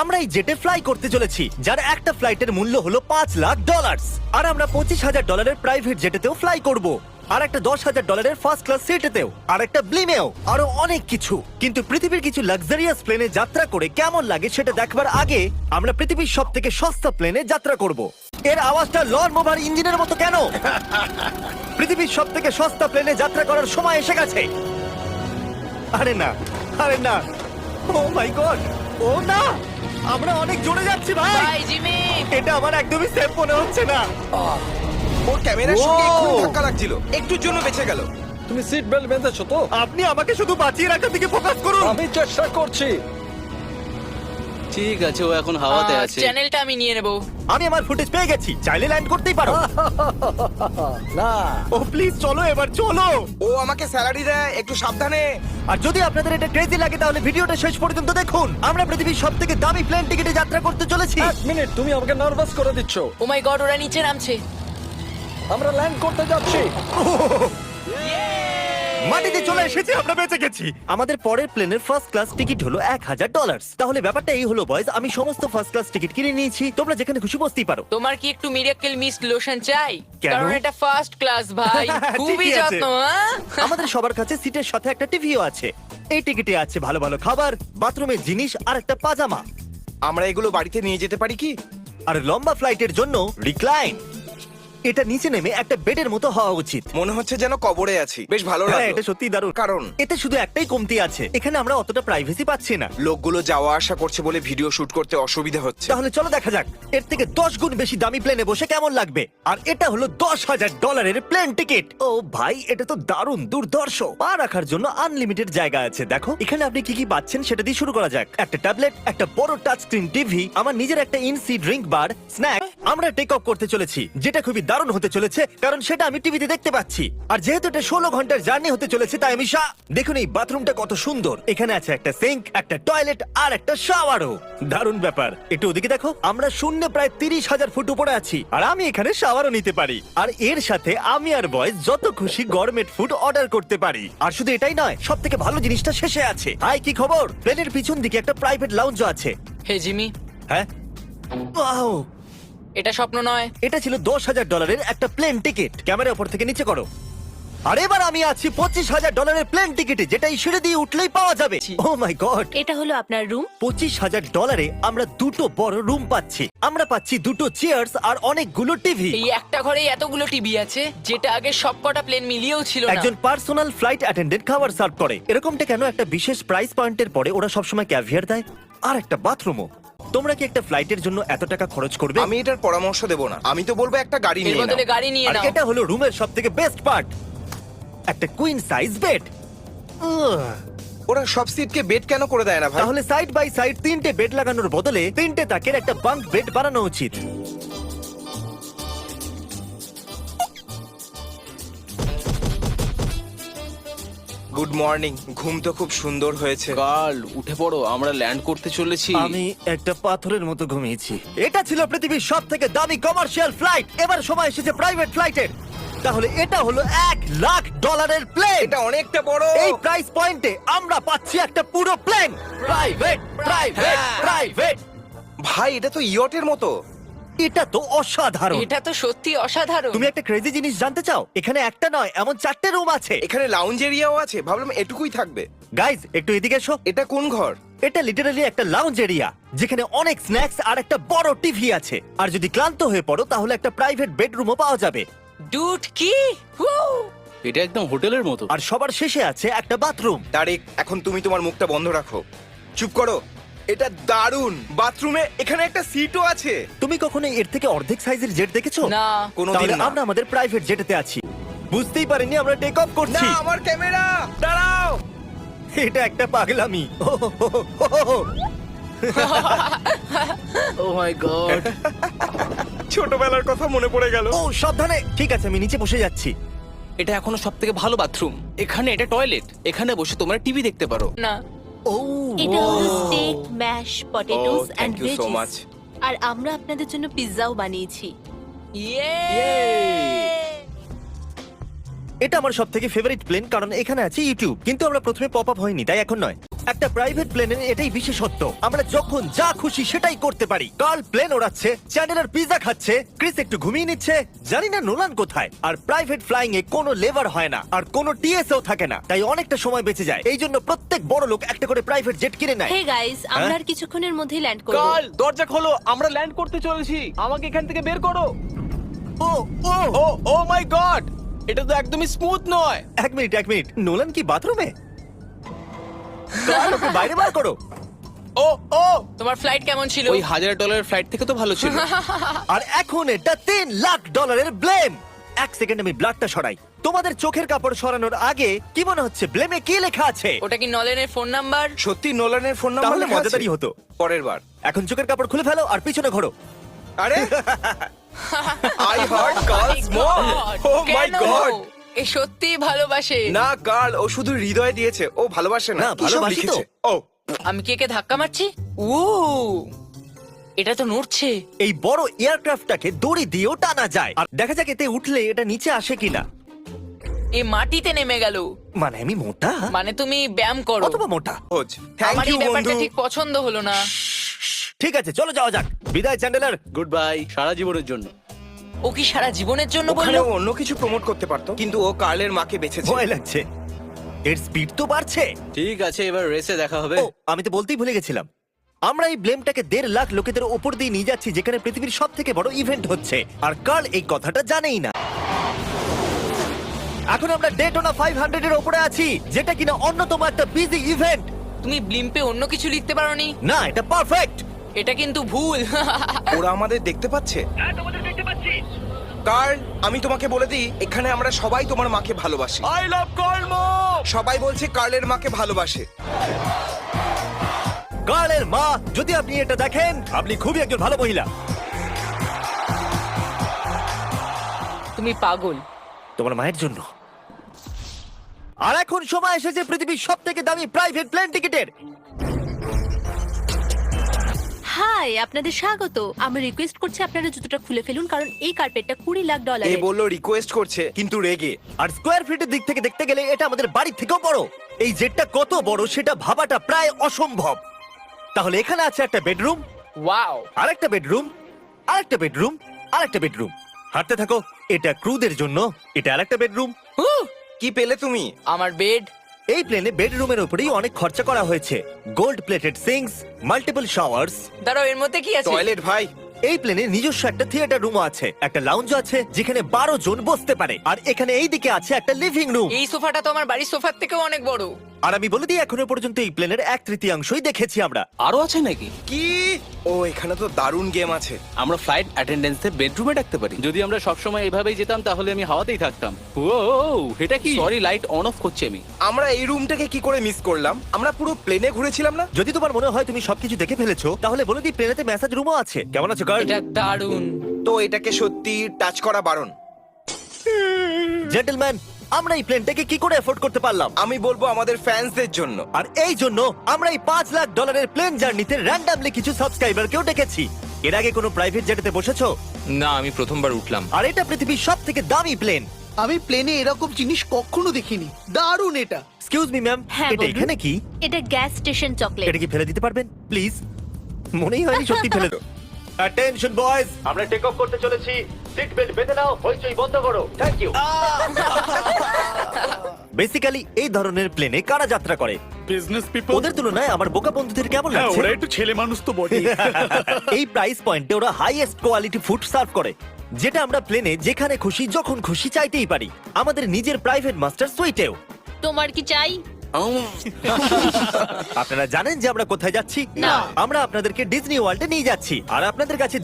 আমরা এই জেটে ফ্লাই করতে চলেছি যার একটা ফ্লাইটের মূল্য হলো $5,00,000 আর আমরা $25,000 প্রাইভেট জেটেতেও ফ্লাই করব আর একটা $10,000 ফার্স্ট ক্লাস সিটেতেও আর একটা ব্লিমেও আরো অনেক কিছু। কিন্তু পৃথিবীর কিছু লাক্সারিয়াস প্লেনে যাত্রা করে কেমন লাগে সেটা দেখবার আগে আমরা পৃথিবীর সব থেকে সস্তা প্লেনে যাত্রা করব। এর আওয়াজটা লন মোভার ইঞ্জিনের মতো কেন? পৃথিবীর সব থেকে সস্তা প্লেনে যাত্রা করার সময় এসে গেছে। আরে না, আরে না, ও মাই গড, ও না, আমরা অনেক জোরে যাচ্ছি ভাই। Bye Jimmy. এটা আমার একদমই সেফ মনে হচ্ছে না। ওর ক্যামেরার সঙ্গে এক্ষুনি ধাক্কা লাগছিল, একটুর জন্য বেঁচে গেল। তুমি সিট বেল্ট বেঁধেছো তো? আপনি আমাকে শুধু বাঁচিয়ে রাখার দিকে ফোকাস করুন। আমি চেষ্টা করছি। ঠিক আছে, ও এখন হাওয়াতে আছে। চ্যানেলটা আমি নিয়ে নেব। আমি আমার ফুটেজ পেয়ে গেছি, চাইলে ল্যান্ড করতেই পারো। না, ও প্লিজ চলো, এবার চলো। ও আমাকে স্যালারি দেয়, একটু সাবধানে। আর যদি আপনাদের এটা ক্রেজি লাগে তাহলে ভিডিওটা শেষ পর্যন্ত দেখুন। আমরা পৃথিবীর সব থেকে দামি প্লেন টিকিটে যাত্রা করতে চলেছি। এক মিনিট, তুমি আমাকে নার্ভাস করে দিচ্ছ। ও মাই গড, ওরা নিচে নামছে। আমরা ল্যান্ড করতে যাচ্ছি। মাটিতে চলে এসেছি, আমরা বেঁচে গেছি। আমাদের পরের প্লেনের ফার্স্ট ক্লাস টিকিট হলো $1,000। তাহলে ব্যাপারটা এই হলো বয়স, আমি সমস্ত ফার্স্ট ক্লাস টিকিট কিনে নিয়েছি, তোমরা যেখানে খুশি বসতেই পারো। তোমার কি একটু মিরাকেল মিস্ট লোশন চাই? কেন? কারণ এটা ফার্স্ট ক্লাস ভাই, খুবই ঠিকই আছে। যত্ন। হ্যাঁ? আমাদের সবার কাছে সিটের সাথে একটা টিভিও আছে। এই টিকিটে আছে ভালো ভালো খাবার, বাথরুমের জিনিস আর একটা পাজামা। আমরা এগুলো বাড়িতে নিয়ে যেতে পারি কি? আর লম্বা ফ্লাইটের জন্য রিক্লাইন। এটা নিচে নেমে একটা বেডের মতো হওয়া উচিত। মনে হচ্ছে যেন কবরে আছি। বেশ ভালো হ্যাঁ, লাগলো। এটা সত্যি দারুণ। কারণ এতে শুধু একটাই কমতি আছে, এখানে আমরা অতটা প্রাইভেসি পাচ্ছি না। লোকগুলো যাওয়া আসা করছে বলে ভিডিও শুট করতে অসুবিধা হচ্ছে। তাহলে চলো দেখা যাক এর থেকে 10 গুণ বেশি দামি প্লেনে বসে কেমন লাগবে। আর এটা হলো $10,000 প্লেন টিকিট। ও ভাই, এটা তো দারুণ দুর্ধর্ষ। পা রাখার জন্য আনলিমিটেড জায়গা আছে। দেখো এখানে আপনি কি কি পাচ্ছেন সেটা দিয়ে শুরু করা যাক। একটা ট্যাবলেট, একটা বড় টাচ স্ক্রিন টিভি, আমার নিজের একটা ইনসি ড্রিঙ্ক বার, স্ন্যাক। আমরা টেক অফ করতে চলেছি, যেটা খুবই দারুণ হতে চলেছে কারণ সেটা আমি টিভিতে দেখতে পাচ্ছি। আর যেহেতু এটা 16 ঘন্টার জার্নি হতে চলেছে তাই আমি দেখুন এই বাথরুমটা কত সুন্দর। এখানে আছে একটা সিঙ্ক, একটা টয়লেট আর একটা শাওয়ারও। দারুণ ব্যাপার। একটু ওদিকে দেখো, আমরা শূন্যে প্রায় 30,000 ফুট উপরে আছি আর আমি এখানে শাওয়ারও নিতে পারি। আর এর সাথে আমি আর বয়স যত খুশি গরমেট ফুড অর্ডার করতে পারি। আর শুধু এটাই নয়, সব থেকে ভালো জিনিসটা শেষে আছে। হাই, কি খবর? প্লেনের পিছন দিকে একটা প্রাইভেট লাউঞ্জও আছে। হে জিমি, হ্যাঁ, ওয়াও, এটা স্বপ্ন নয়। এটা ছিল $10,000 একটা প্লেন টিকিট। ক্যামেরা উপর থেকে নিচে করো। আর এবার আমি আছি $25,000 প্লেন টিকিটে, যেটা এই সিঁড়ি দিয়ে উঠলেই পাওয়া যাবে। ও মাই গড, এটা হলো আপনার রুম। $25,000 আমরা দুটো বড় রুম পাচ্ছি। আমরা পাচ্ছি দুটো চেয়ার্স আর অনেকগুলো টিভি। এই একটা ঘরে এতগুলো টিভি আছে, যেটা আগে সবকটা প্লেন মিলিয়েও ছিল না। একজন পার্সোনাল ফ্লাইট অ্যাটেন্ডেন্ট খাবার সার্ভ করে। এরকমটা কেন? একটা বিশেষ প্রাইস পয়েন্টের পরে ওরা সবসময় ক্যাভিয়ার দেয়। আর একটা বাথরুমও। তোমরা কি একটা ফ্লাইটের জন্য এত টাকা খরচ করবে? আমি এটার পরামর্শ দেব না। আমি তো বলবো একটা গাড়ি এর নিয়ে নাও। বদলে গাড়ি নিয়ে আর নাও। এটা হলো রুমের সবথেকে বেস্ট পার্ট, একটা কুইন সাইজ বেড। ওরা সব সিটকে বেড কেন করে দেয় না ভাই? তাহলে সাইড বাই সাইড 3টে বেড লাগানোর বদলে 3টে তাকের একটা বাঙ্ক বেড বানানো উচিত। Good morning. ঘুম তো খুব সুন্দর হয়েছে। কাল উঠে পড়ো, আমরা ল্যান্ড করতে চলেছি। আমি একটা পাথরের মতো ঘুমিয়েছি। এটা ছিল পৃথিবীর সব থেকে দামি কমার্শিয়াল ফ্লাইট। এবার সময় এসেছে প্রাইভেট ফ্লাইটের। তাহলে এটা হলো $1,00,000 প্লেন। এটা অনেকটা বড়। এই প্রাইস পয়েন্টে আমরা পাচ্ছি একটা পুরো প্লেন। Private, private, private. ভাই, এটা তো ইয়টের মতো। এটা তো অসাধারণ। এটা তো সত্যি অসাধারণ। তুমি একটা ক্রেজি জিনিস জানতে চাও? এখানে একটা নয়, এমন 4টে রুম আছে। এখানে লাউঞ্জ এরিয়াও আছে। ভাবলাম এটুকুই থাকবে। গাইজ, একটু এদিকে এসো। এটা কোন ঘর? এটা লিটারালি একটা লাউঞ্জ এরিয়া, যেখানে অনেক স্ন্যাক্স আর একটা বড় টিভি আছে। আর যদি ক্লান্ত হয়ে পড়ো তাহলে একটা প্রাইভেট বেডরুমও পাওয়া যাবে। ডুড কি? এটা একদম হোটেলের মতো। আর সবার শেষে আছে একটা বাথরুম। তারিক, এখন তুমি তোমার মুখটা বন্ধ রাখো। চুপ করো। এটা দারুণ। বাথরুমে এখানে একটা সিটও আছে। তুমি কখনো এর থেকে অর্ধেক সাইজের জেট দেখেছো? না। কোনোদিন তাহলে না। আমরা আমাদের প্রাইভেট জেটেতে আছি। বুঝতেই পারিনি আমরা টেক অফ না, করছি। আমার ক্যামেরা দাঁড়াও। এটা একটা পাগলামি। ও মাই গড। ছোটবেলার কথা মনে পড়ে গেল। ও সাবধানে। ঠিক আছে, আমি নিচে বসে যাচ্ছি। এটা এখনো সব থেকে ভালো বাথরুম। এখানে এটা টয়লেট। এখানে বসে তোমরা টিভি দেখতে পারো। না। ও, এটা হলো steak, mash, potatoes thank and you so much. Veggies. আর আমরা আপনাদের জন্য পিৎজাও বানিয়েছি। ইয়ে। এটা আমার সব থেকে ফেভারিট প্লেন কারণ এখানে আছে ইউটিউব। কিন্তু আমরা প্রথমে পপ আপ হয়নি, তাই এখন নয়। একটা প্রাইভেট প্লেনের এটাই বিশেষত্ব, আমরা যখন যা খুশি সেটাই করতে পারি। কার্ল প্লেন ওড়াচ্ছে, চ্যান্ডেলার পিৎজা খাচ্ছে, ক্রিস একটু ঘুমিয়ে নিচ্ছে, জানি না নোলান কোথায়। আর প্রাইভেট ফ্লাইং এ কোনো লেবার হয় না আর কোনো টিএসও থাকে না, তাই অনেকটা সময় বেঁচে যায়। এই জন্য প্রত্যেক বড় লোক একটা করে প্রাইভেট জেট কিনে নেয়। হে গাইস, আমরা হ্যাঁ? আর কিছুক্ষণের মধ্যেই ল্যান্ড করব। কাল দরজা খোলো, আমরা ল্যান্ড করতে চলেছি, আমাকে এখান থেকে বের করো। ও ও ও ও মাই গড, এটা তো একদমই স্মুথ নয়। এক মিনিট, নোলান কি বাথরুমে? কার্ল, ওকে বাইরে বার করো। ও ও তোমার ফ্লাইট কেমন ছিল? ওই $1000 ফ্লাইট থেকে তো ভালো ছিল। আর এখন এটা $3 লাখ ব্লেম। এক সেকেন্ড আমি ব্লাডটা সরাই। তোমাদের চোখের কাপড় সরানোর আগে কি মনে হচ্ছে ব্লেমে কি লেখা আছে? ওটা কি নলেনের ফোন নাম্বার? সত্যি নোলানের ফোন নাম্বার তাহলে লেখা আছে? মজাদারই হতো। পরের বার। এখন চোখের কাপড় খুলে ফেলো আর পিছনে ঘোরো। আরে আই হার্ট গার্লস মম। ও মাই কেন? গড। এ সত্যি ভালোবাসে। না গার্ল, ও শুধু হৃদয় দিয়েছে, ও ভালোবাসে না। না, কি সব ভালোবাসি তো। লিখেছে? ও আমি কে কে ধাক্কা মারছি? ও এটা তো নড়ছে। এই বড় এয়ারক্রাফটটাকে দড়ি দিয়েও টানা যায়, আর দেখা যাক এতে উঠলে এটা নিচে আসে কিনা। এ মাটিতে নেমে গেল। মানে আমি মোটা মানে তুমি ব্যায়াম করো। অথবা মোটা। খোঁজ। থ্যাংক আমার ইউ এই ব্যাপারটা বন্ধু। ঠিক পছন্দ হলো না। ঠিক আছে, চলো যাওয়া যাক। বিদায় চ্যান্ডেলার। গুড বাই, সারা জীবনের জন্য। ও কি সারা জীবনের জন্য ওখানে বললো? ও অন্য কিছু প্রমোট করতে পারতো, কিন্তু ও কার্লের মাকে বেঁচেছে। ভয় লাগছে, এর স্পিড তো বাড়ছে। ঠিক আছে, এবার রেসে দেখা হবে। ও, আমি তো বলতেই ভুলে গেছিলাম, আমরা এই ব্লেমটাকে 1.5 লাখ লোকেদের ওপর দিয়ে নিয়ে যাচ্ছি, যেখানে পৃথিবীর সব থেকে বড় ইভেন্ট হচ্ছে, আর কার্ল এই কথাটা জানেই না। এখন আমরা ডেটোনা 500 এর ওপরে আছি, যেটা কিনা অন্যতম একটা বিজি ইভেন্ট। তুমি ব্লিম্পে অন্য কিছু লিখতে পারোনি? না, এটা পারফেক্ট। এটা কিন্তু ভুল। ওরা আমাদের দেখতে পাচ্ছে। কার্ল, আমি তোমাকে বলে দিই, এখানে আমরা সবাই তোমার মাকে ভালোবাসি। আই লাভ কার্ল মম। সবাই বলছে কার্লের মাকে ভালোবাসে। কার্লের মা, যদি আপনি এটা দেখেন, আপনি খুবই একজন ভালো মহিলা। তুমি পাগল। তোমার মায়ের জন্য। আর এখন সময় এসেছে পৃথিবীর সব থেকে দামি প্রাইভেট প্লেন টিকিটের। হাই, আপনাদের স্বাগত। আমরা রিকোয়েস্ট করছি আপনারা জুতোটা খুলে ফেলুন, কারণ এই কার্পেটটা $20 লাখ। এ বললো রিকোয়েস্ট করছে, কিন্তু রেগে। আর স্কোয়ার ফিটের দিক থেকে দেখতে গেলে এটা আমাদের বাড়ির থেকেও বড়। এই জেটটা কত বড় সেটা ভাবাটা প্রায় অসম্ভব। তাহলে এখানে আছে একটা বেডরুম, ওয়াও। আরেকটা বেডরুম, আরেকটা বেডরুম, আরেকটা বেডরুম। হাঁটতে থাকো। এটা ক্রুদের জন্য, এটা আরেকটা বেডরুম। কি পেলে তুমি? আমার বেড। এই প্লেনে বেডরুমের উপরেই অনেক খরচা করা হয়েছে। Gold plated syncs, multiple showers. দাঁড়াও, এর মধ্যে কি আছে? টয়লেট ভাই। এই প্লেনে নিজস্ব একটা থিয়েটার রুম আছে, একটা লাউঞ্জ আছে যেখানে 12 জন বসতে পারে, আর এখানে এই দিকে আছে একটা লিভিং রুম। এই সোফাটা তো আমার বাড়ির সোফার থেকেও অনেক বড়। আর আমি বলে দিই, এখনো পর্যন্ত এই প্লেনের 1/3 দেখেছি আমরা। আরো আছে নাকি? কি? ও, এখানে তো দারুণ গেম আছে। আমরা ফ্লাইট অ্যাটেন্ডেন্সে বেডরুমে ডাকতে পারি। যদি আমরা সবসময় এইভাবেই যেতাম তাহলে আমি হাওয়াতেই থাকতাম। ও এটা কি? সরি, লাইট অন অফ করছি আমি। আমরা এই রুমটাকে কি করে মিস করলাম? আমরা পুরো প্লেনে ঘুরেছিলাম না? যদি তোমার মনে হয় তুমি সবকিছু দেখে ফেলেছো, তাহলে বলে দিই প্লেনেতে ম্যাসাজ রুমও আছে। কেমন আছো গার্ল? এটা দারুণ। তো এটাকে সত্যি টাচ করা বারণ। জেন্টলম্যান, আমরা এই প্লেনটাকে কি করে এফোর্ড করতে পারলাম? আমি বলবো আমাদের ফ্যান্সদের জন্য। আর এই জন্য আমরা এই $5 লাখ প্লেন জার্নিতে র্যান্ডমলি কিছু সাবস্ক্রাইবারকেও ডেকেছি। এর আগে কোনো প্রাইভেট জেটেতে বসেছো? না, আমি প্রথমবার উঠলাম। আর এটা পৃথিবীর সব থেকে দামি প্লেন। আমি প্লেনে এরকম জিনিস কখনো দেখিনি। দারুণ এটা। এক্সকিউজ মি ম্যাম, হ্যাঁ, এটা বলুন। এখানে কি? এটা গ্যাস স্টেশন চকলেট। এটা কি ফেলে দিতে পারবেন প্লিজ? মনেই হয়নি সত্যি ফেলে দাও। অ্যাটেনশন বয়েজ, আমরা টেক অফ করতে চলেছি। সিট বেল্ট বেঁধে নাও, হইচই বন্ধ করো। Thank you. বেসিক্যালি এই ধরনের প্লেনে কারা যাত্রা করে? Business people. ওদের তুলনায় আমার বোকা বন্ধুদের কেমন হ্যাঁ, লাগছে? ওরা একটু ছেলে মানুষ তো বটে। এই প্রাইস পয়েন্টে ওরা হাইয়েস্ট কোয়ালিটি ফুড সার্ভ করে, যেটা আমরা প্লেনে যেখানে খুশি যখন খুশি চাইতেই পারি। আমাদের নিজের প্রাইভেট মাস্টার সুইটেও। তোমার কি চাই? আপনারা জানেন যে আমরা কোথায় যাচ্ছি? না। আমরা আপনাদেরকে ডিজনি ওয়ার্ল্ডে নিয়ে যাচ্ছি, আর আপনাদের কাছে